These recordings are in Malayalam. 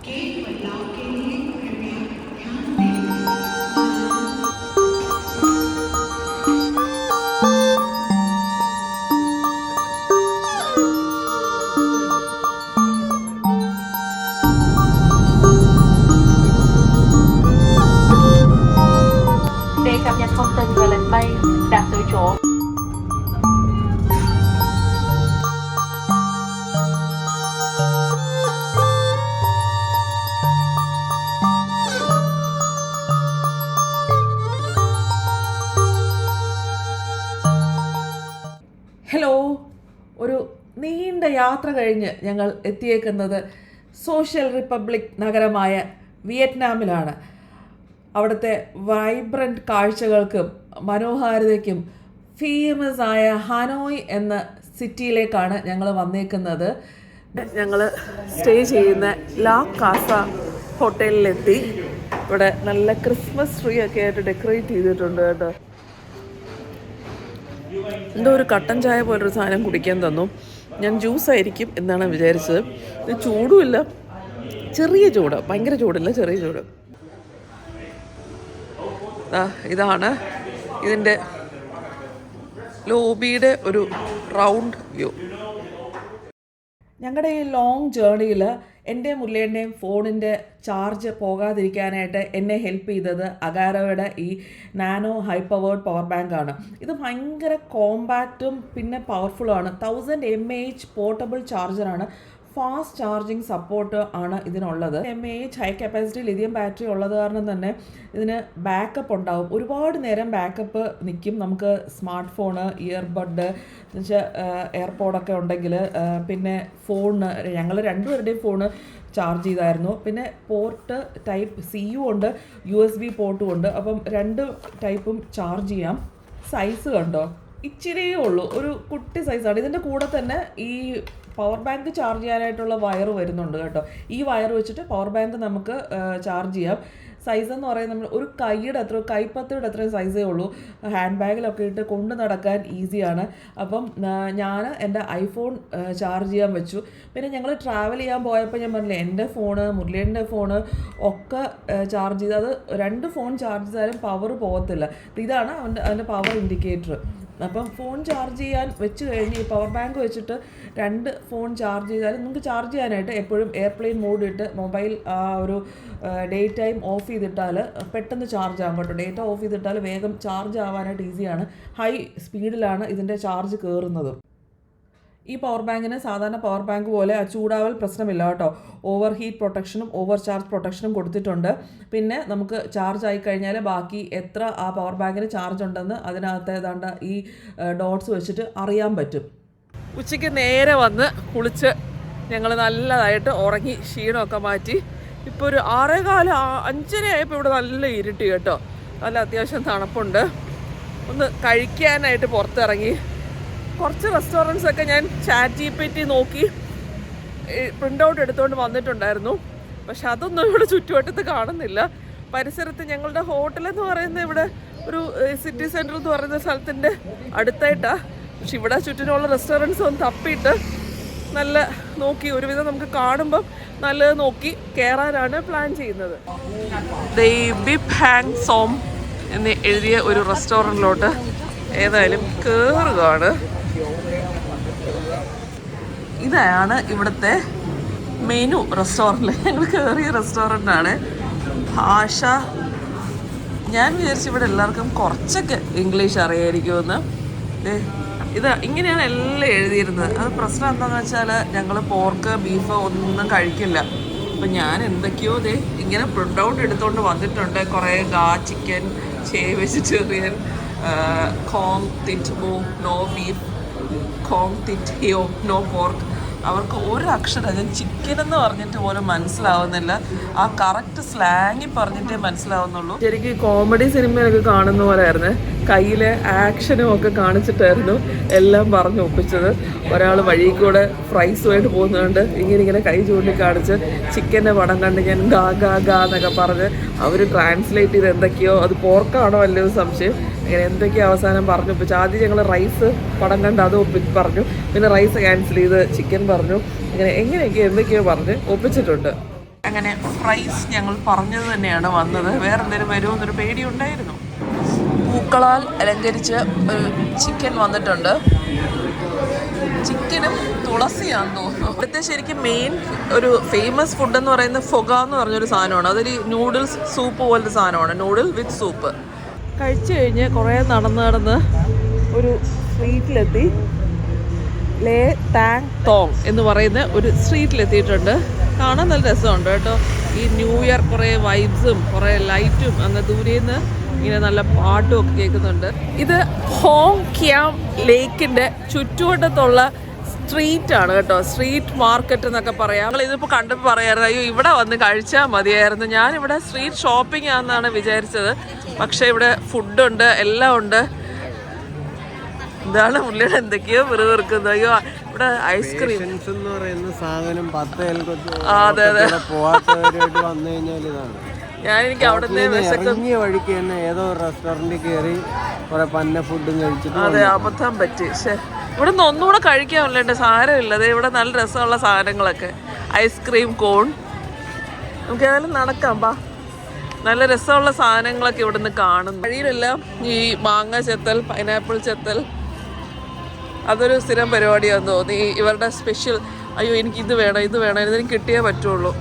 Cập nhật thông tin về lịch bay đặt từ chỗ. Hello, ഒരു നീണ്ട യാത്ര കഴിഞ്ഞ് ഞങ്ങൾ എത്തിയേക്കുന്നത് സോഷ്യൽ റിപ്പബ്ലിക് നഗരമായ വിയറ്റ്നാമിലാണ്. അവിടുത്തെ വൈബ്രൻറ്റ് കാഴ്ചകൾക്കും മനോഹാരിതയ്ക്കും ഫേമസ് ആയ ഹനോയ് എന്ന സിറ്റിയിലേക്കാണ് ഞങ്ങൾ വന്നേക്കുന്നത്. ഞങ്ങൾ സ്റ്റേ ചെയ്യുന്ന ലാ കാസ ഹോട്ടലിലെത്തി. ഇവിടെ നല്ല ക്രിസ്മസ് ട്രീ ഒക്കെ ആയിട്ട് ഡെക്കറേറ്റ് ചെയ്തിട്ടുണ്ട് കേട്ടോ. എന്തോ ഒരു കട്ടൻ ചായ പോലൊരു സാധനം കുടിക്കാൻ തന്നു. ഞാൻ ജ്യൂസായിരിക്കും എന്നാണ് വിചാരിച്ചത്. ഇത് ചൂടുമില്ല, ചെറിയ ചൂട്, ഭയങ്കര ചൂടില്ല, ചെറിയ ചൂട്. ഇതാണ് ഇതിൻ്റെ ലോബിയുടെ ഒരു റൗണ്ട് വ്യൂ. ഞങ്ങളുടെ ഈ ലോങ് ജേർണിയിൽ എൻ്റെ മുല്ലേൻ്റെയും ഫോണിൻ്റെ ചാർജ് പോകാതിരിക്കാനായിട്ട് എന്നെ ഹെൽപ്പ് ചെയ്തത് അഗാരോയുടെ ഈ നാനോ ഹൈ പവേർഡ് പവർ ബാങ്കാണ്. ഇത് ഭയങ്കര കോമ്പാക്റ്റും പിന്നെ പവർഫുള്ളുമാണ്. 1000 mAh പോർട്ടബിൾ ചാർജറാണ്. ഫാസ്റ്റ് ചാർജിങ് സപ്പോർട്ട് ആണ് ഇതിനുള്ളത്. mAh high capacity lithium battery ഉള്ളത് കാരണം തന്നെ ഇതിന് ബാക്കപ്പ് ഉണ്ടാവും. ഒരുപാട് നേരം ബാക്കപ്പ് നിൽക്കും. നമുക്ക് സ്മാർട്ട് ഫോണ്, ഇയർബഡ് എന്നുവെച്ചാൽ എയർപോഡൊക്കെ ഉണ്ടെങ്കിൽ, പിന്നെ ഫോണ്, ഞങ്ങൾ രണ്ടുപേരുടെയും ഫോണ് ചാർജ് ചെയ്തായിരുന്നു. പിന്നെ പോർട്ട് ടൈപ്പ് സിയു ഉണ്ട്, USB പോർട്ടും ഉണ്ട്. അപ്പം രണ്ട് ടൈപ്പും ചാർജ് ചെയ്യാം. സൈസ് കണ്ടോ, ഇച്ചിരിയേ ഉള്ളൂ, ഒരു കുട്ടി സൈസാണ്. ഇതിൻ്റെ കൂടെ തന്നെ ഈ പവർ ബാങ്ക് ചാർജ് ചെയ്യാനായിട്ടുള്ള വയർ വരുന്നുണ്ട് കേട്ടോ. ഈ വയർ വെച്ചിട്ട് പവർ ബാങ്ക് നമുക്ക് ചാർജ് ചെയ്യാം. സൈസ് എന്ന് പറയുന്നത് നമ്മൾ ഒരു കൈയുടെ അത്ര, കൈപ്പത്തിയുടെ അത്രയും സൈസേ ഉള്ളൂ. ഹാൻഡ് ബാഗിലൊക്കെ ഇട്ട് കൊണ്ട് നടക്കാൻ ഈസിയാണ്. അപ്പം ഞാൻ എൻ്റെ ഐഫോൺ ചാർജ് ചെയ്യാൻ വെച്ചു. പിന്നെ ഞങ്ങൾ ട്രാവൽ ചെയ്യാൻ പോയപ്പോൾ ഞാൻ പറഞ്ഞില്ലേ, എൻ്റെ ഫോണ്, മുരളീൻ്റെ ഫോണ് ഒക്കെ ചാർജ് ചെയ്ത്, അത് 2 ഫോൺ ചാർജ് ചെയ്താലും പവർ പോകത്തില്ല. ഇതാണ് അതിൻ്റെ പവർ ഇൻഡിക്കേറ്റർ. അപ്പം ഫോൺ ചാർജ് ചെയ്യാൻ വെച്ച് കഴിഞ്ഞ് ഈ പവർ ബാങ്ക് വെച്ചിട്ട് 2 ഫോൺ ചാർജ് ചെയ്താലും നിങ്ങൾക്ക് ചാർജ് ചെയ്യാനായിട്ട് എപ്പോഴും എയർപ്ലെയിൻ മോഡ് ഇട്ട് മൊബൈൽ ഒരു ഡേ ടൈം ഓഫ് ചെയ്തിട്ടാൽ പെട്ടെന്ന് ചാർജ് ആകും കേട്ടോ. ഡേറ്റ ഓഫ് ചെയ്തിട്ടാൽ വേഗം ചാർജ് ആവാനായിട്ട് ഈസിയാണ്. ഹൈ സ്പീഡിലാണ് ഇതിൻ്റെ ചാർജ് കയറുന്നത്. ഈ പവർ ബാങ്കിന് സാധാരണ പവർ ബാങ്ക് പോലെ ചൂടാവൽ പ്രശ്നമില്ല കേട്ടോ. ഓവർ ഹീറ്റ് പ്രൊട്ടക്ഷനും ഓവർ ചാർജ് പ്രൊട്ടക്ഷനും കൊടുത്തിട്ടുണ്ട്. പിന്നെ നമുക്ക് ചാർജ് ആയിക്കഴിഞ്ഞാൽ ബാക്കി എത്ര ആ പവർ ബാങ്കിന് ചാർജ് ഉണ്ടെന്ന് അതിനകത്ത് ഏതാണ്ട് ഈ ഡോട്ട്സ് വെച്ചിട്ട് അറിയാൻ പറ്റും. ഉച്ചയ്ക്ക് നേരെ വന്ന് കുളിച്ച് ഞങ്ങൾ നല്ലതായിട്ട് ഉറങ്ങി ക്ഷീണമൊക്കെ മാറ്റി. ഇപ്പോൾ ഒരു 6:15 5:30 ആയപ്പോൾ ഇവിടെ നല്ല ഇരുട്ടി കേട്ടോ. നല്ല അത്യാവശ്യം തണുപ്പുണ്ട്. ഒന്ന് കഴിക്കാനായിട്ട് പുറത്തിറങ്ങി. കുറച്ച് റെസ്റ്റോറൻറ്റ്സൊക്കെ ഞാൻ ChatGPT നോക്കി പ്രിൻ്റ് ഔട്ട് എടുത്തുകൊണ്ട് വന്നിട്ടുണ്ടായിരുന്നു. പക്ഷെ അതൊന്നും ഇവിടെ ചുറ്റുവട്ടത്ത് കാണുന്നില്ല. പരിസരത്ത് ഞങ്ങളുടെ ഹോട്ടലെന്ന് പറയുന്നത് ഇവിടെ ഒരു സിറ്റി സെൻറ്റർ എന്ന് പറയുന്ന സ്ഥലത്തിൻ്റെ അടുത്തായിട്ടാണ്. പക്ഷെ ഇവിടെ ചുറ്റിനുള്ള റെസ്റ്റോറൻറ്റ്സ് ഒന്ന് തപ്പിയിട്ട് നല്ല നോക്കി, ഒരുവിധം നമുക്ക് കാണുമ്പം നല്ലത് നോക്കി കയറാനാണ് പ്ലാൻ ചെയ്യുന്നത്. ബിബ് ഹാങ് സോം എന്ന് എഴുതിയ ഒരു റെസ്റ്റോറൻറ്റിലോട്ട് ഏതായാലും കയറുകയാണ്. ഇതാണ് ഇവിടുത്തെ മെനു. റെസ്റ്റോറൻറ്റിൽ ഞങ്ങൾ കയറിയ റെസ്റ്റോറൻ്റാണ്. ഭാഷ ഞാൻ വിചാരിച്ചു ഇവിടെ എല്ലാവർക്കും കുറച്ചൊക്കെ ഇംഗ്ലീഷ് അറിയായിരിക്കുമെന്ന്. ഇത് ഇങ്ങനെയാണ് എല്ലാം എഴുതിയിരുന്നത്. അത് പ്രശ്നം എന്താണെന്ന് വെച്ചാൽ ഞങ്ങൾ പോർക്ക്, ബീഫ് ഒന്നും കഴിക്കില്ല. അപ്പം ഞാൻ എന്തൊക്കെയോ ഇങ്ങനെ പ്രിൻ്റ് ഔട്ട് എടുത്തുകൊണ്ട് വന്നിട്ടുണ്ട്. കുറേ ചിക്കൻ, വെജിറ്റേറിയൻ, കോങ് തിറ്റ് മോ, നോ ബീഫ്, കോങ് തിറ്റ് ഹിയോ, നോ പോർക്ക്. അവർക്ക് ഒരക്ഷരം, ഞാൻ ചിക്കൻ എന്ന് പറഞ്ഞിട്ട് പോലും മനസ്സിലാവുന്നില്ല. ആ കറക്റ്റ് സ്ലാങ്ങിൽ പറഞ്ഞിട്ടേ മനസ്സിലാവുന്നുള്ളൂ. ശരിക്കും കോമഡി സിനിമയിലൊക്കെ കാണുന്ന പോലെ ആയിരുന്നു. കയ്യിലെ ആക്ഷനും ഒക്കെ കാണിച്ചിട്ടായിരുന്നു എല്ലാം പറഞ്ഞ് ഒപ്പിച്ചത്. ഒരാൾ വഴി കൂടെ ഫ്രൈസുമായിട്ട് പോകുന്നതുകൊണ്ട് ഇങ്ങനെ കൈ ചൂണ്ടിക്കാണിച്ച് ചിക്കൻ്റെ പടം കണ്ട് ഞാൻ ഗാ ഗാ ഗാ എന്നൊക്കെ പറഞ്ഞ് അവർ ട്രാൻസ്ലേറ്റ് ചെയ്ത് എന്തൊക്കെയോ, അത് പോർക്കാണോ അല്ലയോ സംശയം, അങ്ങനെ എന്തൊക്കെയോ അവസാനം പറഞ്ഞു ഒപ്പിച്ചു. ആദ്യം ഞങ്ങൾ റൈസ് പടം കണ്ട് അത് പറഞ്ഞു, പിന്നെ റൈസ് ക്യാൻസൽ ചെയ്ത് ചിക്കൻ പറഞ്ഞു, അങ്ങനെ എങ്ങനെയൊക്കെയോ എന്തൊക്കെയോ പറഞ്ഞ് ഒപ്പിച്ചിട്ടുണ്ട്. അങ്ങനെ ഫ്രൈസ് ഞങ്ങൾ പറഞ്ഞത് തന്നെയാണ് വന്നത്. വേറെ എന്തെങ്കിലും വരുമെന്നൊരു പേടിയുണ്ടായിരുന്നു. പൂക്കളാൽ അലങ്കരിച്ച് ചിക്കൻ വന്നിട്ടുണ്ട്. ചിക്കനും തുളസിയാണെന്ന് തോന്നുന്നു. ഇവിടുത്തെ ശരിക്കും മെയിൻ ഒരു ഫേമസ് ഫുഡ് എന്ന് പറയുന്നത് ഫൊഗ എന്ന് പറഞ്ഞൊരു സാധനമാണ്. അതൊരു നൂഡിൽസ് സൂപ്പ് പോലത്തെ സാധനമാണ്. നൂഡിൽ വിത്ത് സൂപ്പ്. കഴിച്ചു കഴിഞ്ഞ് കുറേ നടന്ന് ഒരു സ്ട്രീറ്റിലെത്തി. ലേ താങ് തോങ് എന്ന് പറയുന്ന ഒരു സ്ട്രീറ്റിലെത്തിയിട്ടുണ്ട്. കാണാൻ നല്ല രസമുണ്ട് കേട്ടോ. ഈ ന്യൂ ഇയർ കുറേ വൈബ്സും കുറേ ലൈറ്റും അങ്ങ് ദൂരേന്ന് ഇങ്ങനെ നല്ല പാട്ടും ഒക്കെ കേൾക്കുന്നുണ്ട്. ഇത് ഹോങ് ക്യാം ലേക്കിൻ്റെ ചുറ്റുവട്ടത്തുള്ള സ്ട്രീറ്റാണ് കേട്ടോ. സ്ട്രീറ്റ് മാർക്കറ്റ് എന്നൊക്കെ പറയാം. ഞങ്ങൾ ഇതിപ്പോൾ കണ്ടപ്പോൾ പറയായിരുന്നു, അയ്യോ ഇവിടെ വന്ന് കഴിച്ചാൽ മതിയായിരുന്നു. ഞാനിവിടെ സ്ട്രീറ്റ് ഷോപ്പിംഗ് ആണെന്നാണ് വിചാരിച്ചത്. പക്ഷേ ഇവിടെ ഫുഡുണ്ട്, എല്ലാം ഉണ്ട്. ഇതാണ് പുള്ളിയുടെ എന്തൊക്കെയോ വെറുതെറുക്കുന്നത്. അയ്യോ ഇവിടെ ഐസ്ക്രീം എന്ന് പറയുന്ന സാധനം അതെ അതെ വന്നു കഴിഞ്ഞാൽ ഇതാണ്. എനിക്ക് അവിടെ ഇറങ്ങിയ വഴിക്ക് തന്നെ ഏതോ റെസ്റ്റോറന്റിൽ കയറി കുറെ പന്ന ഫുഡും കഴിച്ചിട്ട് അതെ അബദ്ധം പറ്റി. പക്ഷേ ഇവിടെ നിന്ന് ഒന്നുകൂടെ കഴിക്കാമല്ലോ. സാരമില്ല. അതെ ഇവിടെ നല്ല രസമുള്ള സാധനങ്ങളൊക്കെ, ഐസ്ക്രീം കോൺ, നമുക്ക് ഏതായാലും നടക്കാം. ബാ, നല്ല രസമുള്ള സാധനങ്ങളൊക്കെ ഇവിടെ നിന്ന് കാണുന്നു. വഴിയിലെല്ലാം ഈ മാങ്ങ ചെത്തൽ, പൈനാപ്പിൾ ചെത്തൽ, അതൊരു സ്ഥിരം പരിപാടിയാണെന്ന് തോന്നി. ഇവരുടെ സ്പെഷ്യൽ, അയ്യോ എനിക്ക് ഇത് വേണം ഇതെനിക്ക് കിട്ടിയേ പറ്റുള്ളൂ.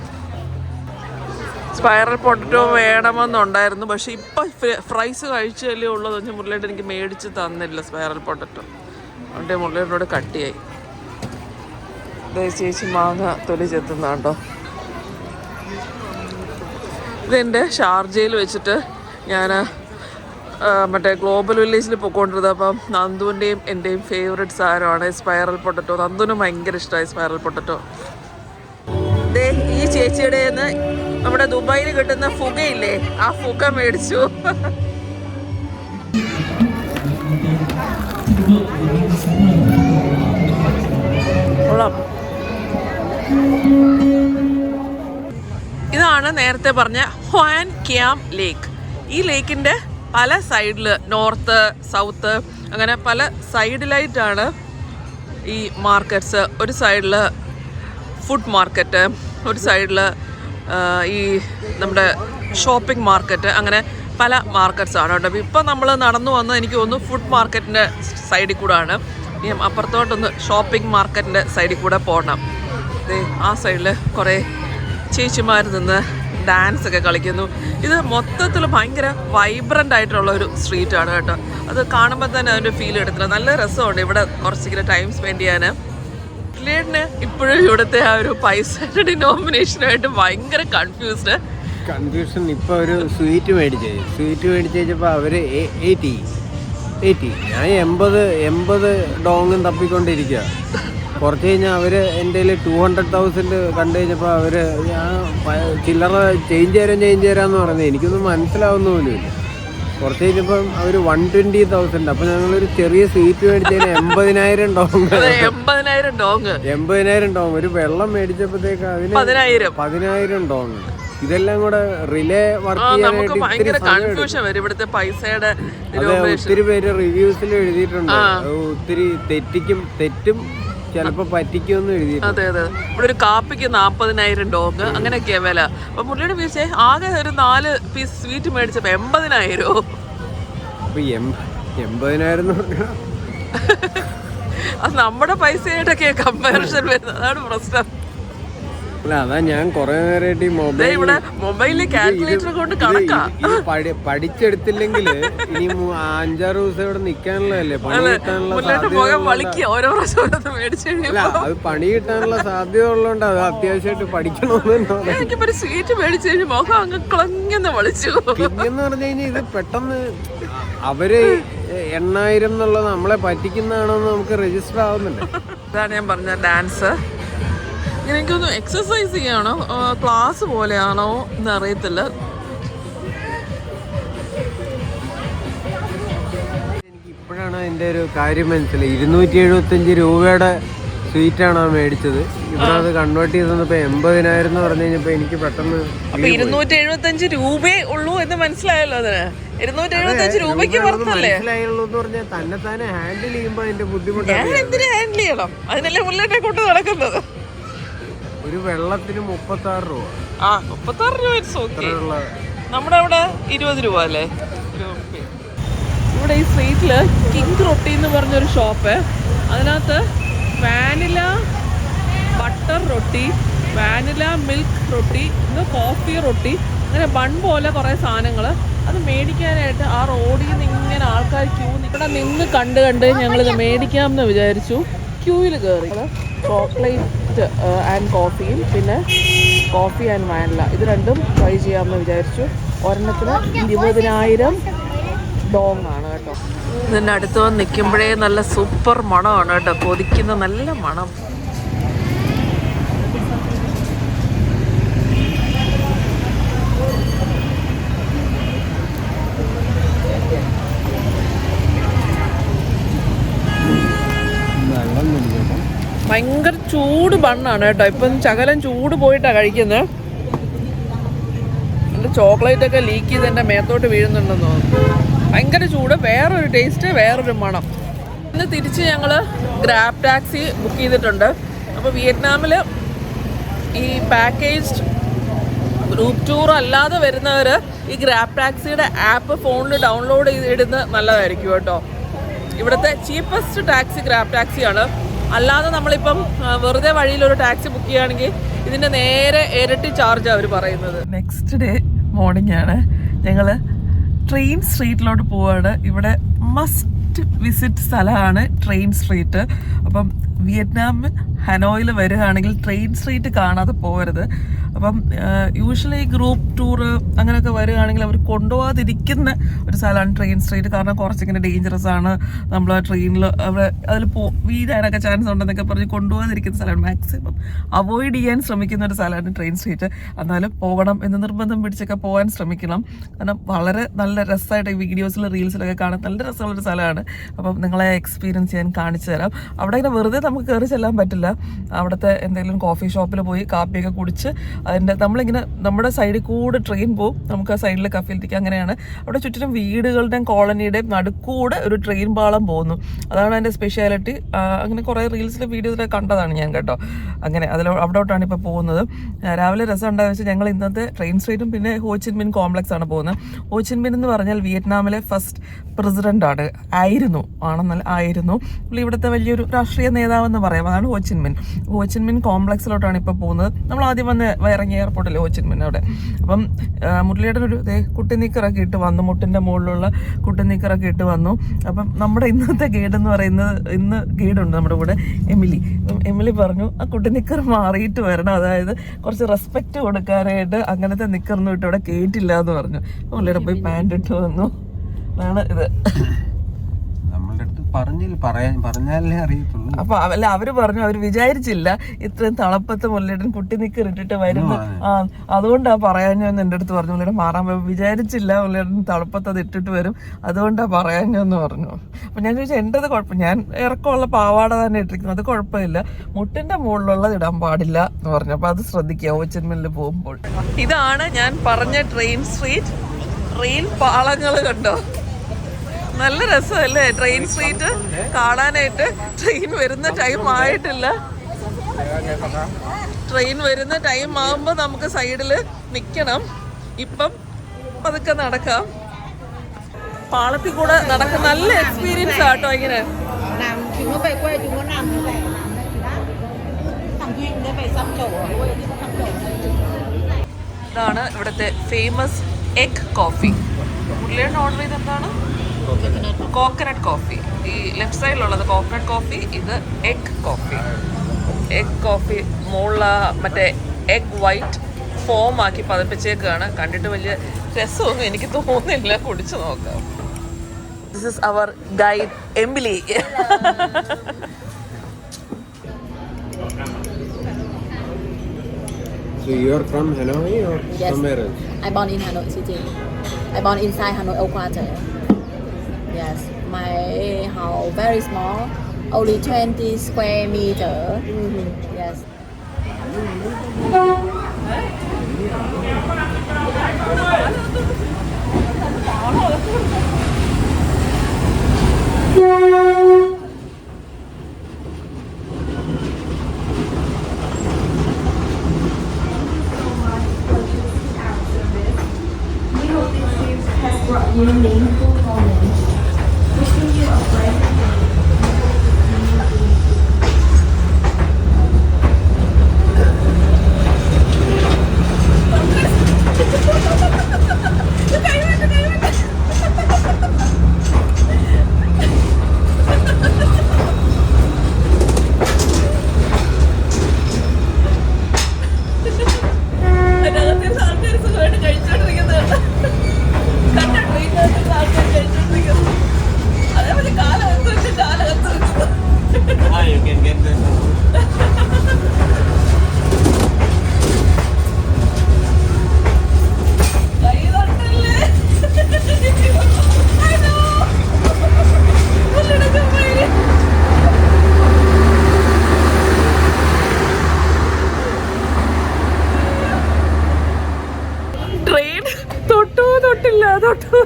സ്പൈറൽ പൊട്ടറ്റോ വേണമെന്നുണ്ടായിരുന്നു. പക്ഷെ ഇപ്പം ഫ്രൈസ് കഴിച്ചല്ലേ ഉള്ളതെന്ന് വെച്ചാൽ മുരളിയുടെ എനിക്ക് മേടിച്ച് തന്നില്ല സ്പൈറൽ പൊട്ടറ്റോ. അതുകൊണ്ട് മുരളിയോട് കട്ടിയായി. ചേച്ചി മാങ്ങ തൊലി ചെത്തുന്നുണ്ടോ. ഇതെൻ്റെ ഷാർജയിൽ വെച്ചിട്ട് ഞാൻ മറ്റേ ഗ്ലോബൽ വില്ലേജിൽ പോയിക്കൊണ്ടിരുന്നത്. അപ്പം നന്ദുവിൻ്റെയും എൻ്റെയും ഫേവറേറ്റ് സാധനമാണ് സ്പൈറൽ പൊട്ടറ്റോ. നന്ദുവിനും ഭയങ്കര ഇഷ്ടമായി സ്പൈറൽ പൊട്ടറ്റോ. ഈ ചേച്ചിയുടെ നമ്മുടെ ദുബായിൽ കിട്ടുന്ന ഫുഗയില്ലേ, ആ ഫുഗ മേടിച്ചു. ഇതാണ് നേരത്തെ പറഞ്ഞ ഹ്വാൻ ക്യാം ലേക്ക്. ഈ ലേക്കിൻ്റെ പല സൈഡിൽ, നോർത്ത് സൗത്ത് അങ്ങനെ പല സൈഡിലായിട്ടാണ് ഈ മാർക്കറ്റ്സ്. ഒരു സൈഡിൽ ഫുഡ് മാർക്കറ്റ്, ഒരു സൈഡിൽ ഈ നമ്മുടെ ഷോപ്പിംഗ് മാർക്കറ്റ്, അങ്ങനെ പല മാർക്കറ്റ്സ് ആണ് കേട്ടോ. ഇപ്പം നമ്മൾ നടന്നു വന്നത് എനിക്ക് തോന്നുന്നു ഫുഡ് മാർക്കറ്റിൻ്റെ സൈഡിൽ കൂടെ ആണ്. ഇനി അപ്പുറത്തോട്ടൊന്ന് ഷോപ്പിംഗ് മാർക്കറ്റിൻ്റെ സൈഡിൽ കൂടെ പോകണം. ആ സൈഡിൽ കുറേ ചേച്ചിമാർ നിന്ന് ഡാൻസ് ഒക്കെ കളിക്കുന്നു. ഇത് മൊത്തത്തിൽ ഭയങ്കര വൈബ്രൻ്റ് ആയിട്ടുള്ള ഒരു സ്ട്രീറ്റാണ് കേട്ടോ. അത് കാണുമ്പോൾ തന്നെ അതിൻ്റെ ഫീൽ എടുത്തില്ല. നല്ല രസമുണ്ട് ഇവിടെ കുറച്ചിങ്ങനെ ടൈം സ്പെൻഡ് ചെയ്യാൻ. ിന് ഇപ്പോഴും ഇവിടുത്തെ ആ ഒരു പൈസയുടെ ഡിനോമിനേഷനായിട്ട് ഭയങ്കര കൺഫ്യൂഷൻ. ഇപ്പൊ ഒരു സ്വീറ്റ് മേടിച്ചപ്പോ അവര് 80 ഞാൻ 80 ഡോങ്ങും തപ്പിക്കൊണ്ടിരിക്കുക. കുറച്ച് കഴിഞ്ഞാൽ അവര് എൻ്റെ 200,000 കണ്ടു കഴിഞ്ഞപ്പോൾ അവര് ചില്ലറ ചേഞ്ച് തരാന്ന് പറഞ്ഞത് എനിക്കൊന്നും മനസ്സിലാവുന്ന പോലുമില്ല. കുറച്ച് കഴിഞ്ഞപ്പം അവർ 120,000. അപ്പൊ ഞങ്ങളൊരു ചെറിയ സീറ്റ് മേടിച്ചതിന് 80,000 ഡോങ്. ഒരു വെള്ളം മേടിച്ചപ്പോഴത്തേക്ക് അതിന് 10,000 ഡോങ്. ഇതെല്ലാം കൂടെ റിലേ വർക്ക് ചെയ്യാനായിട്ട് ഒത്തിരി പേര് റിവ്യൂസിൽ എഴുതിയിട്ടുണ്ട്. ഒത്തിരി തെറ്റും ചിലപ്പോ പറ്റിക്കുമെന്ന് എഴുതിയിട്ടുണ്ട്. അതെ അതെ. ഇവിടെ ഒരു കാപ്പിക്ക് 40,000 ഡോങ് അങ്ങനെയൊക്കെയാ വില. അപ്പൊ മുരളിയുടെ വീഴ്ച ആകെ ഒരു 4 പീസ് സ്വീറ്റ് മേടിച്ചപ്പോ 80,000. അപ്പൊ 80,000 അത് നമ്മുടെ പൈസയായിട്ടൊക്കെ കമ്പാരിസൺ വരുന്നത്. അതാണ് പ്രശ്നം. അല്ല അതാ ഞാൻ കൊറേ നേരമായിട്ട് ഈ മൊബൈലിൽ കാൽക്കുലേറ്റർ കൊണ്ട് കണക്കാ. പഠിച്ചെടുത്തില്ലെങ്കിൽ ഇനി 5-6 ദിവസം ഇവിടെ നിക്കാനുള്ളതല്ലേ, പണി കിട്ടാനുള്ള അത് പണി കിട്ടാനുള്ള സാധ്യത ഉള്ളതുകൊണ്ട് അത് അത്യാവശ്യമായിട്ട് പഠിക്കണമെന്നുണ്ടോ. പിന്നെന്ന് പറഞ്ഞു കഴിഞ്ഞാൽ ഇത് പെട്ടെന്ന് അവര് 8,000 എന്നുള്ളത് നമ്മളെ പറ്റിക്കുന്നതാണോന്ന് നമുക്ക് രജിസ്റ്റർ ആവുന്നുണ്ട്. അതാണ് ഞാൻ പറഞ്ഞ ഡാൻസ്. എനിക്കൊന്നും എക്സസൈസ് ചെയ്യാണോ ക്ലാസ് പോലെയാണോ എന്ന് അറിയത്തില്ല. എനിക്ക് ഇപ്പോഴാണ് അതിൻ്റെ ഒരു കാര്യം മനസ്സിലായി. 275 രൂപയുടെ സ്വീറ്റാണ് ആ മേടിച്ചത്. ഇവിടെ അത് കൺവേർട്ട് ചെയ്തപ്പോ 80,000 എന്ന് പറഞ്ഞു കഴിഞ്ഞപ്പോ എനിക്ക് പെട്ടെന്ന് 275 രൂപയേ ഉള്ളൂ എന്ന് മനസ്സിലായല്ലോ. അതിന് 275 രൂപയ്ക്ക് മനസ്സിലായുള്ളൂ എന്ന് പറഞ്ഞാൽ തന്നെ ഹാൻഡിൽ ചെയ്യുമ്പോ അതിന്റെ ബുദ്ധിമുട്ട് ഞാൻ എന്തിനു ഹാൻഡിൽ ചെയ്യണം? അതിനല്ലേ മുല്ലേട്ടെ കൊണ്ട് നടക്കുന്നത്. ഒരു വെള്ളത്തിന് 36 രൂപ. 36 രൂപ ഇറ്റ്സ് ഓക്കെ. നമ്മുടെ അവിടെ 20 രൂപ അല്ലേ? ഇവിടെ ഈ സ്ട്രീറ്റിൽ കിങ് റൊട്ടി എന്ന് പറഞ്ഞൊരു ഷോപ്പ്, അതിനകത്ത് വാനില ബട്ടർ റൊട്ടി, വാനില മിൽക്ക് റൊട്ടി, കോഫി റൊട്ടി, അങ്ങനെ ബൺ പോലെ കുറേ സാധനങ്ങൾ. അത് മേടിക്കാനായിട്ട് ആ റോഡിൽ നിന്ന് ഇങ്ങനെ ആൾക്കാർ ക്യൂ ഇവിടെ നിന്ന് കണ്ട് ഞങ്ങളിത് മേടിക്കാമെന്ന് വിചാരിച്ചു. ക്യൂവിൽ കയറി ചോക്ലേറ്റ് ആൻഡ് കോഫിയും പിന്നെ കോഫി ആൻഡ് വാനില ഇത് രണ്ടും ട്രൈ ചെയ്യാമെന്ന് വിചാരിച്ചു. ഒരെണ്ണത്തിന് 20,000 ഡോങ് ആണ് കേട്ടോ. ഇതിൻ്റെ അടുത്ത് വന്ന് നിൽക്കുമ്പോഴേ നല്ല സൂപ്പർ മണമാണ് കേട്ടോ, കൊതിക്കുന്ന നല്ല മണം. ഭയങ്കര ചൂട് ബണ്ണാണ് കേട്ടോ. ഇപ്പം ശകലം ചൂട് പോയിട്ടാണ് കഴിക്കുന്നത്. എൻ്റെ ചോക്ലേറ്റൊക്കെ ലീക്ക് ചെയ്ത് എൻ്റെ മേത്തോട്ട് വീഴുന്നുണ്ടെന്ന് തോന്നുന്നു. ഭയങ്കര ചൂട്, വേറൊരു ടേസ്റ്റ്, വേറൊരു മണം. ഇന്ന് തിരിച്ച് ഞങ്ങൾ ഗ്രാബ് ടാക്സി ബുക്ക് ചെയ്തിട്ടുണ്ട്. അപ്പോൾ വിയറ്റ്നാമിൽ ഈ പാക്കേജ്ഡ് ഗ്രൂപ്പ് ടൂർ അല്ലാതെ വരുന്നവർ ഈ ഗ്രാബ് ടാക്സിയുടെ ആപ്പ് ഫോണിൽ ഡൗൺലോഡ് ചെയ്തിടുന്നത് നല്ലതായിരിക്കും കേട്ടോ. ഇവിടുത്തെ ചീപ്പസ്റ്റ് ടാക്സി ഗ്രാബ് ടാക്സിയാണ്. അല്ലാതെ നമ്മളിപ്പം വെറുതെ വഴിയിലൊരു ടാക്സി ബുക്ക് ചെയ്യുകയാണെങ്കിൽ ഇതിൻ്റെ നേരെ ഇരട്ടി ചാർജാണ് അവർ പറയുന്നത്. നെക്സ്റ്റ് ഡേ മോർണിംഗ് ആണ്. ഞങ്ങൾ ട്രെയിൻ സ്ട്രീറ്റിലോട്ട് പോവുകയാണ്. ഇവിടെ മസ്റ്റ് വിസിറ്റ് സ്ഥലമാണ് ട്രെയിൻ സ്ട്രീറ്റ്. അപ്പം വിയറ്റ്നാം ഹനോയിൽ വരികയാണെങ്കിൽ ട്രെയിൻ സ്ട്രീറ്റ് കാണാതെ പോകരുത്. അപ്പം യൂഷ്വലി ഗ്രൂപ്പ് ടൂറ് അങ്ങനെയൊക്കെ വരികയാണെങ്കിൽ അവർ കൊണ്ടുപോകാതിരിക്കുന്ന ഒരു സ്ഥലമാണ് ട്രെയിൻ സ്ട്രീറ്റ്. കാരണം കുറച്ചിങ്ങനെ ഡേഞ്ചറസ് ആണ്, നമ്മൾ ട്രെയിനിൽ അതിൽ വീഴാനൊക്കെ ചാൻസ് ഉണ്ടെന്നൊക്കെ പറഞ്ഞ് കൊണ്ടുപോകാതിരിക്കുന്ന സ്ഥലമാണ്. മാക്സിമം അവോയ്ഡ് ചെയ്യാൻ ശ്രമിക്കുന്ന ഒരു സ്ഥലമാണ് ട്രെയിൻ സ്ട്രീറ്റ്. എന്നാലും പോകണം എന്ന് നിർബന്ധം പിടിച്ചൊക്കെ പോകാൻ ശ്രമിക്കണം. കാരണം വളരെ നല്ല രസമായിട്ട് ഈ വീഡിയോസിലും റീൽസിലൊക്കെ കാണാൻ നല്ല രസമുള്ളൊരു സ്ഥലമാണ്. അപ്പം നിങ്ങളെ എക്സ്പീരിയൻസ് ചെയ്യാൻ കാണിച്ചു തരാം. അവിടെ ഇങ്ങനെ വെറുതെ നമുക്ക് കയറി ചെല്ലാൻ പറ്റില്ല. അവിടുത്തെ എന്തെങ്കിലും കോഫി ഷോപ്പിൽ പോയി കാപ്പിയൊക്കെ കുടിച്ച് അതിൻ്റെ നമ്മളിങ്ങനെ നമ്മുടെ സൈഡിൽ കൂടെ ട്രെയിൻ പോകും, നമുക്ക് ആ സൈഡിൽ കഫിലിരിക്കുക. അങ്ങനെയാണ് അവിടെ ചുറ്റിനും വീടുകളുടെയും കോളനിയുടെയും നടുക്കൂടെ ഒരു ട്രെയിൻ പാളം പോകുന്നു. അതാണ് അതിൻ്റെ സ്പെഷ്യാലിറ്റി. അങ്ങനെ കുറേ റീൽസിലെ വീഡിയോസിലൊക്കെ കണ്ടതാണ് ഞാൻ കേട്ടോ. അങ്ങനെ അവിടോട്ടാണ് ഇപ്പോൾ പോകുന്നത്. രാവിലെ രസം ഉണ്ടായെന്ന് വെച്ചാൽ ഞങ്ങൾ ഇന്നത്തെ ട്രെയിൻ സ്ട്രീറ്റും പിന്നെ ഹോച്ചിൻ മിൻ കോംപ്ലക്സ് ആണ് പോകുന്നത്. ഹോച്ചിൻ മിൻ എന്ന് പറഞ്ഞാൽ വിയറ്റ്നാമിലെ ഫസ്റ്റ് പ്രസിഡന്റ് ആണ്, ആയിരുന്നു പുള്ളി ഇവിടുത്തെ വലിയൊരു രാഷ്ട്രീയ നേതാവെന്ന് പറയാം. അതാണ് ഹോച്ചിൻ മിൻ കോംപ്ലക്സിലോട്ടാണ് ഇപ്പോൾ പോകുന്നത്. നമ്മൾ ആദ്യം വന്ന് ഇറങ്ങിയ എയർപോർട്ടിൽ ഹോച്ചിൻ മിൻ അവിടെ. അപ്പം മുരളിയേട്ടനൊരു കുട്ടിനിക്കറൊക്കെ ഇട്ട് വന്നു, മുട്ടിൻ്റെ മുകളിലുള്ള കുട്ടിനിക്കറൊക്കെ ഇട്ട് വന്നു. അപ്പം നമ്മുടെ ഇന്നത്തെ ഗൈഡ് എന്ന് പറയുന്നത്, ഇന്ന് ഗൈഡുണ്ട് നമ്മുടെ കൂടെ എമിലി. എമിലി പറഞ്ഞു ആ കുട്ടിനിക്കർ മാറിയിട്ട് വരണം, അതായത് കുറച്ച് റെസ്പെക്റ്റ് കൊടുക്കാനായിട്ട് അങ്ങനത്തെ നിക്കറൊന്നും ഇട്ട് ഇവിടെ കേട്ടില്ല എന്ന് പറഞ്ഞു. മുരളിയുടെ പോയി പാൻറ് ഇട്ട് വന്നു. അതാണ് ഇത്. പറഞ്ഞാലേ അറിയത്തുള്ളൂ. അപ്പൊ അല്ല, അവര് പറഞ്ഞു അവര് വിചാരിച്ചില്ല ഇത്രയും തളപ്പത്ത് മുരളിയേട്ടൻ കുട്ടി നിക്കർ ഇട്ടിട്ട് വരുന്നു. അതുകൊണ്ടാ പറയാഞ്ഞെന്ന് എൻ്റെ അടുത്ത് പറഞ്ഞു. മുരളിയേട്ടൻ മാറാൻ വിചാരിച്ചില്ല മുരളിയേട്ടൻ തളപ്പത്ത് അത് ഇട്ടിട്ട് വരും, അതുകൊണ്ടാ പറയാഞ്ഞെന്ന് പറഞ്ഞു. അപ്പൊ ഞാൻ ചോദിച്ചാൽ എൻ്റെത് കുഴപ്പം, ഞാൻ ഇറക്കമുള്ള പാവാട തന്നെ ഇട്ടിരിക്കുന്നു, അത് കുഴപ്പമില്ല, മുട്ടിന്റെ മുകളിലുള്ളത് ഇടാൻ പാടില്ല എന്ന് പറഞ്ഞു. അപ്പൊ അത് ശ്രദ്ധിക്കുക ഹോച്ചിൻ മില്ലിൽ പോകുമ്പോൾ. ഇതാണ് ഞാൻ പറഞ്ഞ ട്രെയിൻ സ്ട്രീറ്റ്. ട്രെയിൻ പാളങ്ങൾ കണ്ടോ, നല്ല രസമല്ലേ ട്രെയിൻ സ്ട്രീറ്റ് കാണാനായിട്ട്. ട്രെയിൻ വരുന്ന ടൈം ആയിട്ടില്ല. ട്രെയിൻ വരുന്ന ടൈം ആകുമ്പോൾ നമുക്ക് സൈഡിൽ നിൽക്കണം. ഇപ്പം പതുക്കെ നടക്കാം. പാളത്തിൽ കൂടെ നടക്കുന്ന നല്ല എക്സ്പീരിയൻസ് ആട്ടോ. ഇങ്ങനെ ഇതാണ് ഇവിടുത്തെ ഫേമസ് എഗ് കോഫി. പുള്ളിയുടെ ഓർഡർ ചെയ്ത് എന്താണ്? Coconut coffee. ഈ ലെഫ്റ്റ് സൈഡിലുള്ളത് കോക്കനട്ട് കോഫി, ഇത് എഗ് കോഫി. എഗ് കോഫി മുകളിൽ മറ്റേ എഗ് വൈറ്റ് ഫോം ആക്കി പതിപ്പിച്ചേക്കാണ്. കണ്ടിട്ട് വലിയ രസമൊന്നും എനിക്ക് തോന്നുന്നില്ല, കുടിച്ചു നോക്കാം. This is our guide Emily. So you are from Hanoi or Yes. somewhere else? I born in Hanoi City. I born inside Hanoi Old Quarter. Yes, my house very small, only 20 square meter. Yes.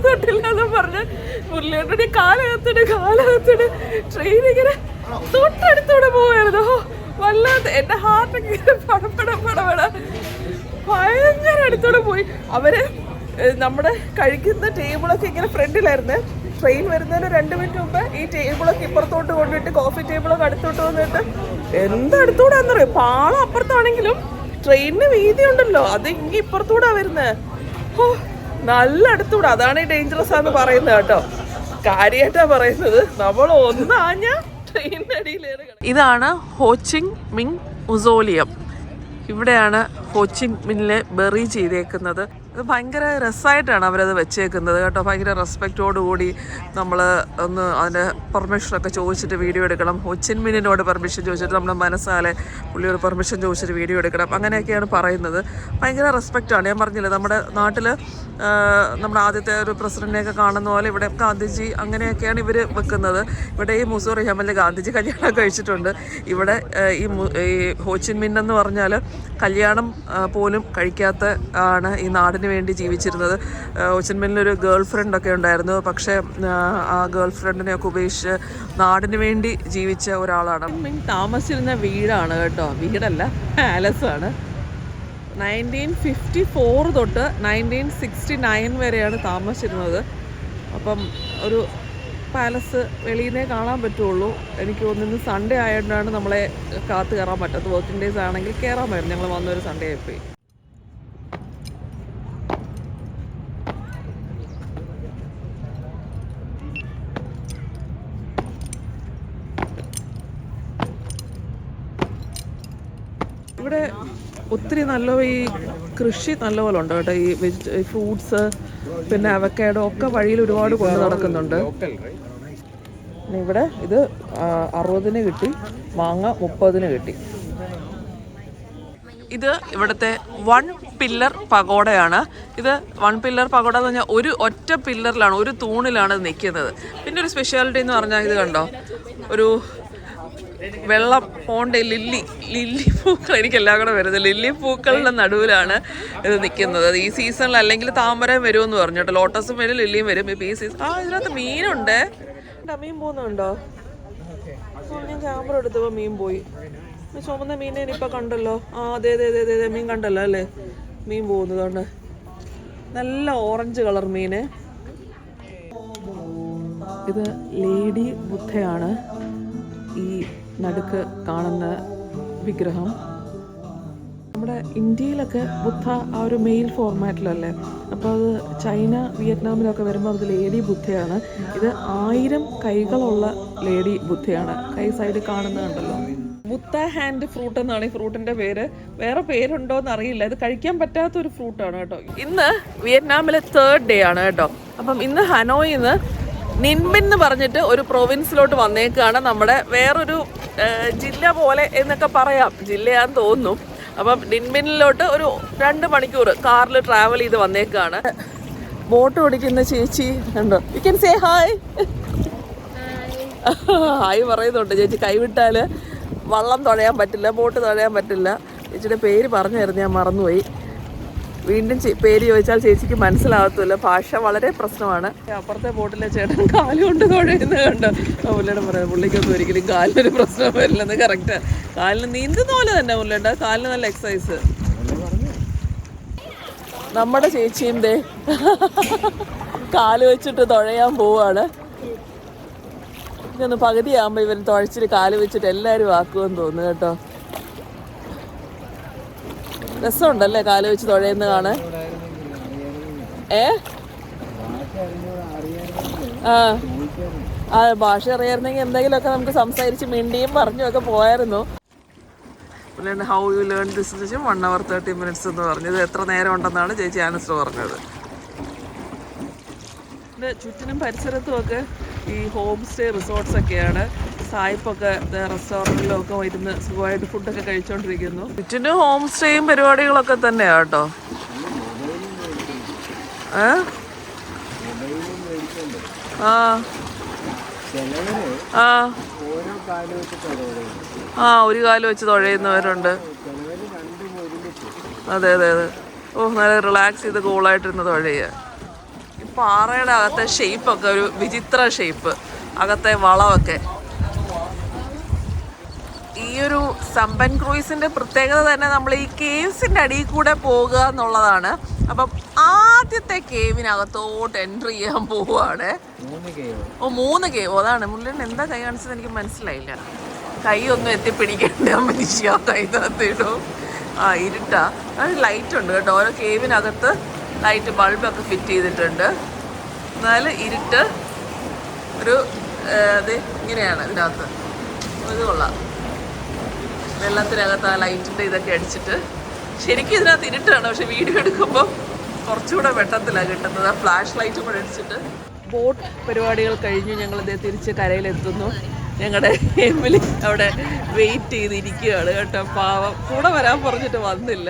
തൊട്ടില്ലെന്ന് പറഞ്ഞ് മുരളിയേട്ടൻ്റെ കാലകത്തിട്ട് ട്രെയിൻ ഇങ്ങനെ തൊട്ടടുത്തൂടെ പോവായിരുന്നു. വല്ലാത്ത എൻ്റെ ഹാർട്ടൊക്കെ ഇങ്ങനെ പടപട ഭയങ്കര അടുത്തൂടെ പോയി. അവര് നമ്മുടെ കഴിക്കുന്ന ടേബിളൊക്കെ ഇങ്ങനെ ഫ്രണ്ടിലായിരുന്നേ. ട്രെയിൻ വരുന്നതിന് 2 മിനിറ്റ് മുമ്പ് ഈ ടേബിളൊക്കെ ഇപ്പുറത്തോട്ട് കൊണ്ടിട്ട് കോഫി ടേബിളൊക്കെ അടുത്തോട്ട് വന്നിട്ട് എന്തടുത്തൂടെ എന്നറിയോ, പാളം അപ്പുറത്താണെങ്കിലും ട്രെയിനിന് വീതി ഉണ്ടല്ലോ, അത് ഇങ്ങനെ ഇപ്പുറത്തൂടാ വരുന്നത്. ഓ നല്ല അടുത്തൂടെ. അതാണ് ഈ ഡേഞ്ചറസ് ആണെന്ന് പറയുന്നത് കേട്ടോ. കാര്യമായിട്ടാ പറയുന്നത്. നമ്മൾ ഒന്നാഞ്ഞ ട്രെയിനിന്റെ അടിയിലേറെ. ഇതാണ് ഹോച്ചിങ് മിങ് മുസോളിയം. ഇവിടെയാണ് ഹോച്ചിങ് മിന്നിലെ ബെറി ചെയ്തേക്കുന്നത്. അത് ഭയങ്കര രസമായിട്ടാണ് അവരത് വെച്ചേക്കുന്നത് കേട്ടോ. ഭയങ്കര റെസ്പെക്റ്റോടുകൂടി നമ്മൾ ഒന്ന് അതിൻ്റെ പെർമിഷനൊക്കെ ചോദിച്ചിട്ട് വീഡിയോ എടുക്കണം. ഹോച്ചിൻ മിന്നിനോട് പെർമിഷൻ ചോദിച്ചിട്ട് നമ്മുടെ മനസ്സാലെ പുള്ളിയോട് പെർമിഷൻ ചോദിച്ചിട്ട് വീഡിയോ എടുക്കണം. അങ്ങനെയൊക്കെയാണ് പറയുന്നത്. ഭയങ്കര റെസ്പെക്റ്റാണ്. ഞാൻ പറഞ്ഞില്ലേ, നമ്മുടെ നാട്ടിൽ നമ്മുടെ ആദ്യത്തെ ഒരു പ്രസിഡന്റിനെയൊക്കെ കാണുന്ന പോലെ ഇവിടെ ഗാന്ധിജി അങ്ങനെയൊക്കെയാണ് ഇവർ വെക്കുന്നത്. ഇവിടെ ഈ മുസോറി ഹെമലിൽ ഗാന്ധിജി കല്യാണം കഴിച്ചിട്ടുണ്ട്. ഇവിടെ ഈ ഹോച്ചിൻ മിൻ എന്ന് പറഞ്ഞാൽ കല്യാണം പോലും കഴിക്കാത്ത ആണ് ഈ നാടിന് വേണ്ടി ജീവിച്ചിരുന്നത്. ഹോച്ചിൻ മിന്നിലൊരു ഗേൾ ഫ്രണ്ടൊക്കെ ഉണ്ടായിരുന്നു. പക്ഷേ ആ ഗേൾ ഫ്രണ്ടിനെയൊക്കെ ഉപേക്ഷിച്ച് നാടിന് വേണ്ടി ജീവിച്ച ഒരാളാണ്. മിൻ താമസിച്ചിരുന്ന വീടാണ് കേട്ടോ, വീടല്ല, പാലസാണ്. 1954 തൊട്ട് 1969 വരെയാണ് താമസിച്ചിരുന്നത്. അപ്പം ഒരു പാലസ് വെളിയിൽ നിന്നേ കാണാൻ പറ്റുള്ളൂ. എനിക്ക് തോന്നുന്നു സൺഡേ ആയതുകൊണ്ടാണ് നമ്മളെ കാത്ത് കയറാൻ പറ്റാത്തത്. വർക്കിംഗ് ഡേയ്സ് ആണെങ്കിൽ കയറാമായിരുന്നു. ഞങ്ങൾ വന്നൊരു സൺഡേ ആയിപ്പോയി. ഇവിടെ ഒത്തിരി നല്ല ഈ കൃഷി നല്ലപോലെ ഉണ്ട് കേട്ടോ. ഈ ഫ്രൂട്ട്സ് പിന്നെ അവക്കാഡോ ഒക്കെ വഴിയിൽ ഒരുപാട് കൊണ്ട് നടക്കുന്നുണ്ട്. ഇവിടെ ഇത് 60 കിട്ടി, മാങ്ങ 30 കിട്ടി. ഇത് ഇവിടുത്തെ 1 പില്ലർ പഗോഡയാണ്. ഇത് 1 പില്ലർ പഗോഡ എന്ന് പറഞ്ഞാൽ ഒരു ഒറ്റ പില്ലറിലാണ്, ഒരു തൂണിലാണ് നിൽക്കുന്നത്. പിന്നെ ഒരു സ്പെഷ്യാലിറ്റി എന്ന് പറഞ്ഞാൽ ഇത് കണ്ടോ, ഒരു വെള്ളം പോണ്ട ലില്ലി പൂക്കൾ, എനിക്കെല്ലാം കൂടെ വരുന്നത് ലില്ലി പൂക്കളുടെ നടുവിലാണ് ഇത് നിൽക്കുന്നത്. ഈ സീസണിൽ അല്ലെങ്കിൽ താമരം വരുമെന്ന് പറഞ്ഞു കേട്ടോ. ലോട്ടസും വരും, ലില്ലിയും വരും. ഇപ്പം ഈ സീസൺ ഇതിനകത്ത് മീനുണ്ട്. മീൻ പോകുന്നുണ്ടോ? ഞാൻ ക്യാമറ എടുത്തപ്പോൾ മീൻ പോയി. ചുമന്ന മീനെ ഇനിയിപ്പോൾ കണ്ടല്ലോ. അതെ മീൻ കണ്ടല്ലോ അല്ലേ, മീൻ പോകുന്നതുകൊണ്ട്. നല്ല ഓറഞ്ച് കളർ മീന്. ഇത് ലേഡി ബുദ്ധയാണ് ഈ നടുക്ക് കാണുന്ന വിഗ്രഹം. നമ്മുടെ ഇന്ത്യയിലൊക്കെ ബുദ്ധ ആ ഒരു മെയിൽ ഫോർമാറ്റിലല്ലേ, അപ്പോൾ അത് ചൈന വിയറ്റ്നാമിലൊക്കെ വരുമ്പോൾ അത് ലേഡി ബുദ്ധയാണ്. ഇത് 1000 കൈകളുള്ള ലേഡി ബുദ്ധയാണ്. കൈ സൈഡിൽ കാണുന്നുണ്ടല്ലോ. ബുദ്ധ ഹാൻഡ് ഫ്രൂട്ട് എന്നാണ് ഈ ഫ്രൂട്ടിൻ്റെ പേര്. വേറെ പേരുണ്ടോ എന്ന് അറിയില്ല. ഇത് കഴിക്കാൻ പറ്റാത്തൊരു ഫ്രൂട്ടാണ് കേട്ടോ. ഇന്ന് വിയറ്റ്നാമിലെ 3rd ഡേ ആണ് കേട്ടോ. അപ്പം ഇന്ന് ഹനോയിൽ നിന്ന് നിൻബിൻ എന്ന് പറഞ്ഞിട്ട് ഒരു പ്രൊവിൻസിലോട്ട് വന്നേക്കാണ്. നമ്മുടെ വേറൊരു ജില്ല പോലെ എന്നൊക്കെ പറയാം, ജില്ലയാന്ന് തോന്നുന്നു. അപ്പം നിൻബിനിലോട്ട് ഒരു 2 മണിക്കൂർ കാറിൽ ട്രാവൽ ചെയ്ത് വന്നേക്കാണ്. ബോട്ട് ഓടിക്കുന്ന ചേച്ചി ഉണ്ടോ? You can say hi. Hi പറയുന്നുണ്ട് ചേച്ചി. കൈവിട്ടാൽ വള്ളം തുഴയാൻ പറ്റില്ല, ബോട്ട് തുഴയാൻ പറ്റില്ല. ചേച്ചിയുടെ പേര് പറഞ്ഞായിരുന്നു, ഞാൻ മറന്നുപോയി. വീണ്ടും പേര് ചോദിച്ചാൽ ചേച്ചിക്ക് മനസ്സിലാകത്തില്ല. ഭാഷ വളരെ പ്രശ്നമാണ്. അപ്പുറത്തെ ബോട്ടിലെ ചേട്ടൻ കാലുകൊണ്ട് തുഴയുന്നത് കണ്ടോ. മുല്ലേട്ടൻ പറയാം പുള്ളിക്കൊന്നും ഒരിക്കലും കാലിനൊരു പ്രശ്നം വരില്ലെന്ന്. കറക്റ്റ്, കാലിന് നീന്തുന്ന പോലെ തന്നെ മുല്ലേട്ട, കാലിന് നല്ല എക്സസൈസ്. നമ്മുടെ ചേച്ചിയും കാല് വെച്ചിട്ട് തുഴയാൻ പോവാണ്. ഇതൊന്ന് പകുതിയാകുമ്പോൾ ഇവർ തുഴച്ചിട്ട് കാല് വെച്ചിട്ട് എല്ലാവരും ആക്കുമെന്ന് തോന്നുന്നു കേട്ടോ. രസമുണ്ടല്ലേ കാല് വെച്ച് തുഴയുന്ന കാണാൻ. ആ ഭാഷ അറിയായിരുന്നെങ്കിൽ എന്തെങ്കിലുമൊക്കെ നമുക്ക് സംസാരിച്ച് മിണ്ടിയും പറഞ്ഞും ഒക്കെ പോയായിരുന്നു. How you learn this 1 hour 30 minutes എന്ന് പറഞ്ഞു. ഇത് എത്ര നേരം ഉണ്ടെന്നാണ് ചേച്ചി ആൻസർ പറഞ്ഞത്. ഇത് ചുറ്റിനും പരിസരത്തും ഒക്കെ ഈ ഹോം സ്റ്റേ റിസോർട്ട്സ് ഒക്കെയാണ്. സായിപ്പൊക്കെ റെസ്റ്റോറൻറ്റിലും ഒക്കെ ഇരുന്ന് സുഖമായിട്ട് ഫുഡൊക്കെ കഴിച്ചുകൊണ്ടിരിക്കുന്നു. ചുറ്റിനും ഹോം സ്റ്റേയും പരിപാടികളൊക്കെ തന്നെയാണ് കേട്ടോ. ഒരു കാല് വെച്ച് തുഴയുന്നവരുണ്ട്. അതെ അതെ അതെ. നല്ല റിലാക്സ് ചെയ്ത് കൂളായിട്ടിരുന്ന് തുഴയുക. ഈ പാറയുടെ അകത്തെ ഷേപ്പൊക്കെ ഒരു വിചിത്ര ഷേപ്പ്, അകത്തെ വളമൊക്കെ. ഈ ഒരു സമ്പൻ ക്രൂയിസിന്റെ പ്രത്യേകത തന്നെ നമ്മൾ ഈ കേവ്സിന്റെ അടിയിൽ കൂടെ പോകുക എന്നുള്ളതാണ്. അപ്പം ആദ്യത്തെ കേവിനകത്തോട്ട് എൻട്രി ചെയ്യാൻ പോവുകയാണ്. 3 കേവ്. അതാണ് മുള്ളിന് എന്താ കൈ കാണിച്ചത് എനിക്ക് മനസ്സിലായില്ല. കൈ ഒന്നും എത്തിപ്പിടിക്കേണ്ട മനുഷ്യ കൈനകത്തിടും. ഇരുട്ടാ. ലൈറ്റ് ഉണ്ട് കേട്ടോ. ഓരോ കേവിനകത്ത് ലൈറ്റ് ബൾബൊക്കെ ഫിറ്റ് ചെയ്തിട്ടുണ്ട്. എന്നാലും ഇരുട്ട് ഒരു അത് ഇങ്ങനെയാണ് ഇതിനകത്ത്. ഇത് കൊള്ളാം. വെള്ളത്തിനകത്ത് ആ ലൈറ്റിൻ്റെ ഇതൊക്കെ അടിച്ചിട്ട് ശരിക്കും ഇതിനകത്ത് ഇരുട്ടാണ്. പക്ഷെ വീഡിയോ എടുക്കുമ്പോൾ കുറച്ചുകൂടെ വെട്ടത്തിലാണ് കിട്ടുന്നത്. ആ ഫ്ലാഷ് ലൈറ്റും കൂടെ അടിച്ചിട്ട്. ബോട്ട് പരിപാടികൾ കഴിഞ്ഞ് ഞങ്ങളിതേ തിരിച്ച് കരയിലെത്തുന്നു. ഞങ്ങളുടെ എമിലി അവിടെ വെയിറ്റ് ചെയ്തിരിക്കുകയാണ് കേട്ടോ. പാവം കൂടെ വരാൻ പറഞ്ഞിട്ട് വന്നില്ല.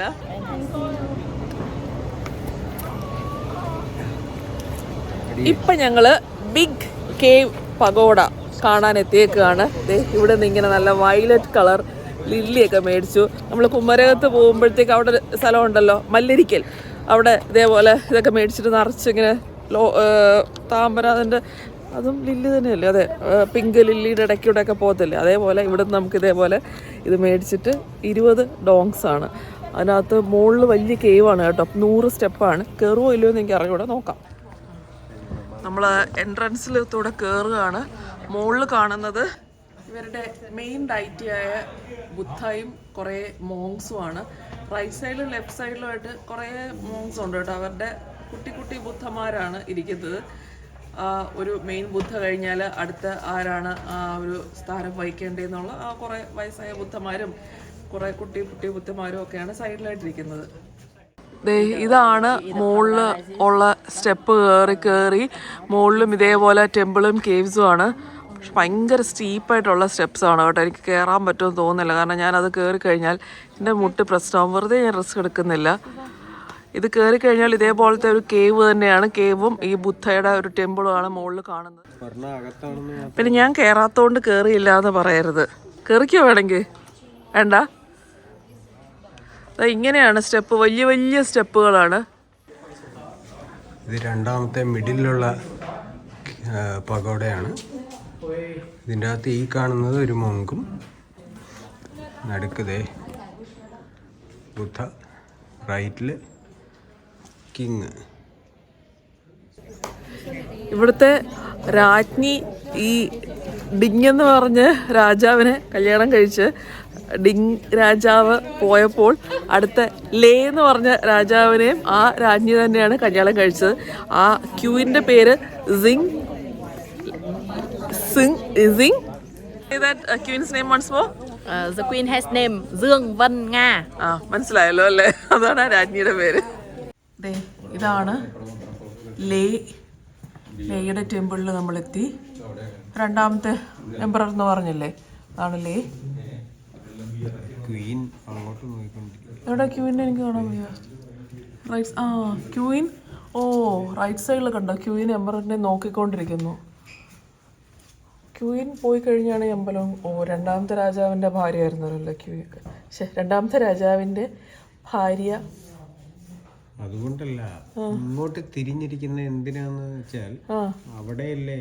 ഇപ്പം ഞങ്ങള് ബിഗ് കേവ് പഗോഡ കാണാൻ എത്തിയേക്കാണ്. ഇവിടെ നിന്ന് ഇങ്ങനെ നല്ല വയലറ്റ് കളർ ലില്ലിയൊക്കെ മേടിച്ചു. നമ്മൾ കുമരകത്ത് പോകുമ്പോഴത്തേക്ക് അവിടെ ഒരു സ്ഥലമുണ്ടല്ലോ മല്ലിരിക്കൽ, അവിടെ ഇതേപോലെ ഇതൊക്കെ മേടിച്ചിട്ട് നിറച്ചിങ്ങനെ താമര, അതിൻ്റെ അതും ലില്ലി തന്നെയല്ലേ? അതെ, പിങ്ക് ലില്ലിയുടെ ഇടയ്ക്കൂടെയൊക്കെ പോകത്തില്ലേ, അതേപോലെ ഇവിടെ നിന്ന് നമുക്ക് ഇതേപോലെ ഇത് മേടിച്ചിട്ട് 20 ഡോങ്സ് ആണ്. അതിനകത്ത് മുകളിൽ വലിയ കേവാണ് കേട്ടോ. 100 സ്റ്റെപ്പാണ്. കയറുമോ ഇല്ലയോ എന്ന് എനിക്ക് അറിയൂടെ, നോക്കാം. നമ്മൾ എൻട്രൻസിലൂടെ കയറുകയാണ്. മുകളിൽ കാണുന്നത് ഇവരുടെ മെയിൻ ഡൈറ്റിയായ ബുദ്ധയും കുറേ മോങ്സുമാണ്. റൈറ്റ് സൈഡിലും ലെഫ്റ്റ് സൈഡിലുമായിട്ട് കുറേ മോങ്സ് ഉണ്ട് കേട്ടോ. അവരുടെ കുട്ടി കുട്ടി ബുദ്ധന്മാരാണ് ഇരിക്കുന്നത്. ഒരു മെയിൻ ബുദ്ധ കഴിഞ്ഞാൽ അടുത്ത ആരാണ് ആ ഒരു സ്ഥാനം വഹിക്കേണ്ടതെന്നുള്ള കുറേ വയസ്സായ ബുദ്ധന്മാരും കുറേ കുട്ടി കുട്ടി ബുദ്ധന്മാരും ഒക്കെയാണ് സൈഡിലായിട്ടിരിക്കുന്നത്. ഇതാണ് മുകളിൽ ഉള്ള സ്റ്റെപ്പ്. കയറി മുകളിലും ഇതേപോലെ ടെമ്പിളും കേവ്സും ആണ്. പക്ഷെ ഭയങ്കര സ്റ്റീപ്പായിട്ടുള്ള സ്റ്റെപ്സാണ് കേട്ടോ. എനിക്ക് കയറാൻ പറ്റുമെന്ന് തോന്നുന്നില്ല, കാരണം ഞാനത് കയറി കഴിഞ്ഞാൽ എൻ്റെ മുട്ട് പ്രശ്നമാകും. വെറുതെ ഞാൻ റിസ്ക് എടുക്കുന്നില്ല. ഇത് കയറി കഴിഞ്ഞാൽ ഇതേപോലത്തെ ഒരു കേവ് തന്നെയാണ്. കേവും ഈ ബുദ്ധയുടെ ഒരു ടെമ്പിളുമാണ് മുകളിൽ കാണുന്നത്. പിന്നെ ഞാൻ കയറാത്തോണ്ട് കയറിയില്ല എന്ന് പറയരുത്. കയറിക്കോ വേണമെങ്കിൽ, വേണ്ട. ഇങ്ങനെയാണ് സ്റ്റെപ്പ്, വലിയ വലിയ സ്റ്റെപ്പുകളാണ്. ഇത് രണ്ടാമത്തെ മിഡിലുള്ള പഗോഡയാണ്. ഇതിൻ്റെ അകത്ത് ഈ കാണുന്നത് ഒരു മോങ്കും, നടുക്കതേ ബുദ്ധ, റൈറ്റിൽ കിങ്. ഇവിടുത്തെ രാജ്ഞി ഈ ഡിങ് എന്ന് പറഞ്ഞ് രാജാവിനെ കല്യാണം കഴിച്ച് ഡിങ് രാജാവ് പോയപ്പോൾ അടുത്ത ലേ എന്ന് പറഞ്ഞ രാജാവിനെയും ആ രാജ്ഞി തന്നെയാണ് കല്യാണം കഴിച്ചത്. ആ ക്യൂവിൻ്റെ പേര് Singh. Queen's name once more? The queen has name Dương Vân Nga. മനസ്സിലായല്ലോ അല്ലേ? അതാണ് ആ രാജ്ഞിയുടെ പേര്. ഇതാണ് ലേയുടെ ടെമ്പിളിൽ നമ്മളെത്തി. രണ്ടാമത്തെ എംപറർ എന്ന് പറഞ്ഞില്ലേ, അതാണ് ലേ. എവിടെ ക്യൂവിനെ എനിക്ക് കാണാൻ വയ്യ. ക്യൂയിൻ, റൈറ്റ് സൈഡിൽ കണ്ടോ? ക്യൂയിൻ എംപററിനെ നോക്കിക്കൊണ്ടിരിക്കുന്നു. ക്യൂയിൻ പോയി കഴിഞ്ഞാണ് ഈ അമ്പലം. രണ്ടാമത്തെ രാജാവിൻ്റെ ഭാര്യയായിരുന്നല്ലോ ക്യൂയൊക്കെ. രണ്ടാമത്തെ രാജാവിൻ്റെ ഭാര്യ. അതുകൊണ്ടല്ല ഇങ്ങോട്ട് തിരിഞ്ഞിരിക്കുന്ന എന്തിനാന്ന് വെച്ചാൽ അവിടെയല്ലേ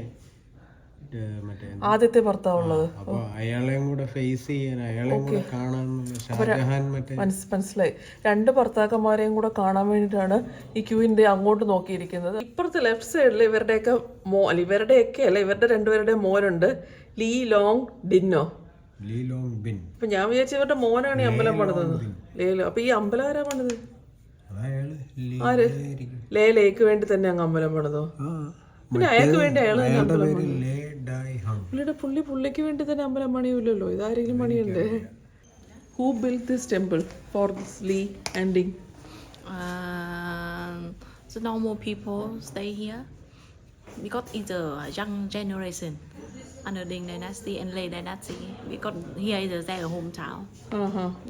മറ്റേ ആദ്യത്തെ ഭർത്താവുള്ളത്. അപ്പൊ അയാളെയും കൂടെ ഫേസ് ചെയ്യാൻ അയാളെയും കൂടെ കാണാൻ ഷാജഹാൻ മറ്റേ മനസ്സിലായി. 2 ഭർത്താക്കന്മാരെയും കൂടെ കാണാൻ വേണ്ടിയിട്ടാണ് ഈ ക്യൂവിൻ്റെ അങ്ങോട്ട് നോക്കിയിരിക്കുന്നത്. ഇപ്പുറത്തെ ലെഫ്റ്റ് സൈഡിൽ ഇവരുടെയൊക്കെ ഇവരുടെയൊക്കെ അല്ല, ഇവരുടെ 2 പേരുടെ മോനുണ്ട്, ലീ ലോങ് ഡിന്നോ. Lee Long Binh. അപ്പൊ ഞാൻ വിചാരിച്ച ഇവരുടെ മോനാണ് ഈ അമ്പലം പണിതത്. ലേലോ. അപ്പൊ ഈ അമ്പലം ആരാ പണിത്? ആര്? ലേക്ക് വേണ്ടി തന്നെ അങ്ങ് അമ്പലം പണിതോ? പിന്നെ അയാൾക്ക് വേണ്ടി അയാൾ പുള്ളിക്ക് വേണ്ടി തന്നെ അമ്പലം പണിയൂലല്ലോ, ഇതാരെങ്കിലും പണിയുണ്ടേ? Who built this temple for this Lee ending? The normal people stay here because it's a young generation under Ding dynasty and Lei dynasty. Because here is their hometown.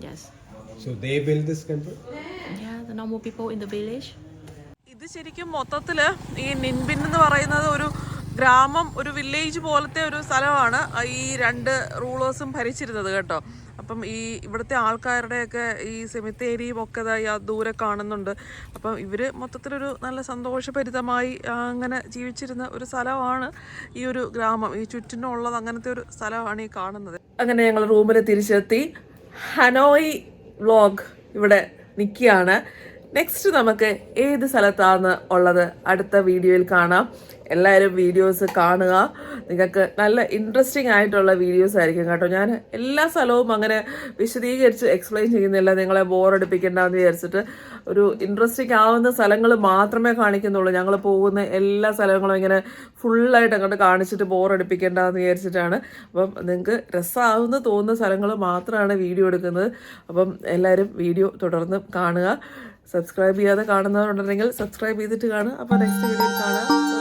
Yes. So they built this temple? Yeah, the normal people in the village. ഇത് ശരിക്കും മൊത്തത്തിൽ ഈ നിൻബിൻ എന്ന് പറയുന്നത് ഒരു ഗ്രാമം, ഒരു വില്ലേജ് പോലത്തെ ഒരു സ്ഥലമാണ് ഈ 2 റൂളേഴ്സും ഭരിച്ചിരുന്നത് കേട്ടോ. അപ്പം ഈ ഇവിടുത്തെ ആൾക്കാരുടെയൊക്കെ ഈ സെമിത്തേരിയും ഒക്കെ ദൂരെ കാണുന്നുണ്ട്. അപ്പം ഇവർ മൊത്തത്തിലൊരു നല്ല സന്തോഷഭരിതമായി അങ്ങനെ ജീവിച്ചിരുന്ന ഒരു സ്ഥലമാണ് ഈ ഒരു ഗ്രാമം. ഈ ചുറ്റിനുള്ളത് അങ്ങനത്തെ ഒരു സ്ഥലമാണ് ഈ കാണുന്നത്. അങ്ങനെ ഞങ്ങൾ റൂമിൽ തിരിച്ചെത്തി. ഹനോയ് വ്ളോഗ് ഇവിടെ നിൽക്കുകയാണ്. നെക്സ്റ്റ് നമുക്ക് ഏത് സ്ഥലത്താണ് ഉള്ളത് അടുത്ത വീഡിയോയിൽ കാണാം. എല്ലാവരും വീഡിയോസ് കാണുക. നിങ്ങൾക്ക് നല്ല ഇൻട്രസ്റ്റിംഗ് ആയിട്ടുള്ള വീഡിയോസ് ആയിരിക്കും കേട്ടോ. ഞാൻ എല്ലാ സ്ഥലവും അങ്ങനെ വിശദീകരിച്ച് എക്സ്പ്ലെയിൻ ചെയ്യുന്നില്ല, നിങ്ങളെ ബോറടിപ്പിക്കേണ്ടെന്ന് വിചാരിച്ചിട്ട്. ഒരു ഇൻട്രസ്റ്റിംഗ് ആവുന്ന സ്ഥലങ്ങൾ മാത്രമേ കാണിക്കുന്നുള്ളൂ. ഞങ്ങൾ പോകുന്ന എല്ലാ സ്ഥലങ്ങളും ഇങ്ങനെ ഫുള്ളായിട്ട് അങ്ങോട്ട് കാണിച്ചിട്ട് ബോറടിപ്പിക്കേണ്ടെന്ന് വിചാരിച്ചിട്ടാണ്. അപ്പം നിങ്ങൾക്ക് രസമാവുന്ന തോന്നുന്ന സ്ഥലങ്ങൾ മാത്രമാണ് വീഡിയോ എടുക്കുന്നത്. അപ്പം എല്ലാവരും വീഡിയോ തുടർന്ന് കാണുക. സബ്സ്ക്രൈബ് ചെയ്യാതെ കാണുന്നവരുണ്ടെങ്കിൽ സബ്സ്ക്രൈബ് ചെയ്തിട്ട് കാണുക. അപ്പോൾ നെക്സ്റ്റ് വീഡിയോയിൽ കാണാം.